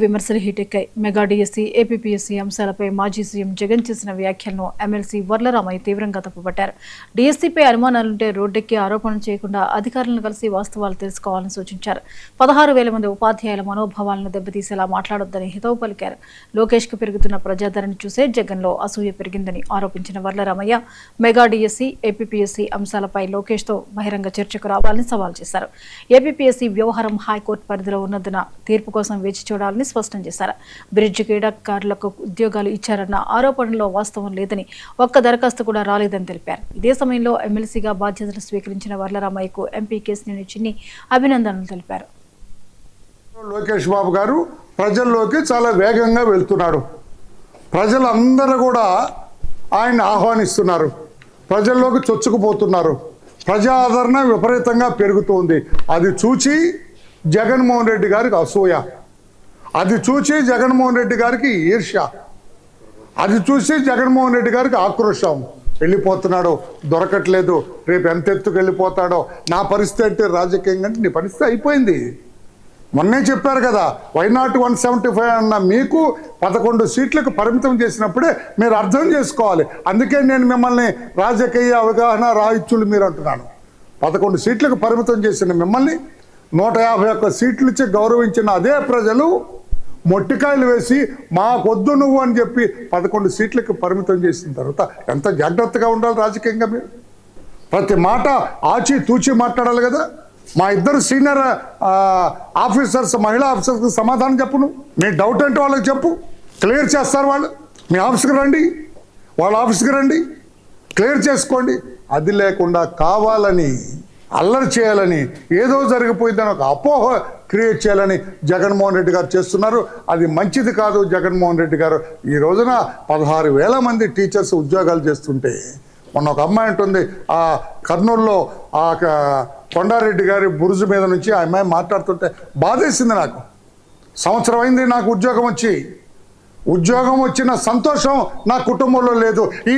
విమర్శలు హిటెక్కాయి. Mega DSC, APPSC అంశాలపై మాజీ సీఎం జగన్ చేసిన వ్యాఖ్యలను ఎమ్మెల్సీ వర్లరామయ్య తీవ్రంగా తప్పుపట్టారు. డిఎస్సీపై అనుమానాలుంటే రోడ్డెక్కి ఆరోపణలు చేయకుండా అధికారులను కలిసి వాస్తవాలు తెలుసుకోవాలని సూచించారు. 16,000 మంది ఉపాధ్యాయుల మనోభావాలను దెబ్బతీసేలా మాట్లాడొద్దని హితవు పలికారు. లోకేష్కు పెరుగుతున్న ప్రజాదరణ చూసే జగన్లో అసూయ పెరిగిందని ఆరోపించిన వర్లరామయ్య మెగా డిఎస్సీ, ఏపీపీఎస్సీ అంశాలపై లోకేష్తో బహిరంగ చర్చకు రావాలని సవాల్ చేశారు. ఏపీపీఎస్సీ వ్యవహారం హైకోర్టు పరిధిలో ఉన్నందున తీర్పు కోసం వేచి చూడాలని స్పష్టం చేశారు. బ్రిడ్జ్ క్రీడాకారులకు ఉద్యోగాలు ఇచ్చారన్న ఆరోపణలో వాస్తవం లేదని, ఒక్క దరఖాస్తు కూడా రాలేదని తెలిపారు. ఇదే సమయంలో ఎమ్మెల్సీగా బాధ్యతలు స్వీకరించిన వర్లరామయ్యకు ఎంపీ కేశినేని చిన్ని అభినందనలు తెలిపారు. లోకేష్ బాబు గారు ప్రజల్లోకి చాలా వేగంగా వెళ్తున్నాడు. ప్రజలందరూ కూడా ఆయన ఆహ్వానిస్తున్నారు. ప్రజల్లోకి చొచ్చుకుపోతున్నారు. ప్రజా ఆదరణ విపరీతంగా పెరుగుతుంది. అది చూచి జగన్మోహన్ రెడ్డి గారికి అసూయ, అది చూసి జగన్మోహన్ రెడ్డి గారికి ఈర్ష్య, అది చూసి జగన్మోహన్ రెడ్డి గారికి ఆక్రోశం. వెళ్ళిపోతున్నాడు, దొరకట్లేదు, రేపు ఎంత ఎత్తుకు వెళ్ళిపోతాడో. నా పరిస్థితి అంటే రాజకీయంగా నీ పరిస్థితి అయిపోయింది. మొన్నే చెప్పారు కదా, వైనాట్ 175 అన్న మీకు 11 సీట్లకు పరిమితం చేసినప్పుడే మీరు అర్థం చేసుకోవాలి. అందుకే నేను మిమ్మల్ని రాజకీయ అవగాహన రాయిచ్చులు మీరు అంటున్నాను. 11 సీట్లకు పరిమితం చేసిన మిమ్మల్ని 151 సీట్లు ఇచ్చి గౌరవించిన అదే ప్రజలు మొట్టికాయలు వేసి మాకొద్దు నువ్వు అని చెప్పి 11 సీట్లకు పరిమితం చేసిన తర్వాత ఎంత జాగ్రత్తగా ఉండాలి రాజకీయంగా. మీరు ప్రతి మాట ఆచి తూచి మాట్లాడాలి కదా. మా ఇద్దరు సీనియర్ ఆఫీసర్స్, మహిళా ఆఫీసర్స్కి సమాధానం చెప్పు. నువ్వు నీ డౌట్ అంటే వాళ్ళకి చెప్పు, క్లియర్ చేస్తారు. వాళ్ళు మీ ఆఫీస్కి రండి, వాళ్ళ ఆఫీస్కి రండి, క్లియర్ చేసుకోండి. అది లేకుండా కావాలని అల్లరి చేయాలని, ఏదో జరిగిపోయిందని ఒక అపోహ క్రియేట్ చేయాలని జగన్మోహన్ రెడ్డి గారు చేస్తున్నారు. అది మంచిది కాదు. జగన్మోహన్ రెడ్డి గారు ఈ రోజున 16,000 మంది టీచర్స్ ఉద్యోగాలు చేస్తుంటే, మొన్న ఒక అమ్మాయి ఉంటుంది ఆ కర్నూలులో, ఆ కొండారెడ్డి గారి బురుజు మీద నుంచి ఆ అమ్మాయి మాట్లాడుతుంటే బాధేసింది నాకు. సంవత్సరం అయింది నాకు ఉద్యోగం వచ్చిన సంతోషం నా కుటుంబంలో లేదు. ఈ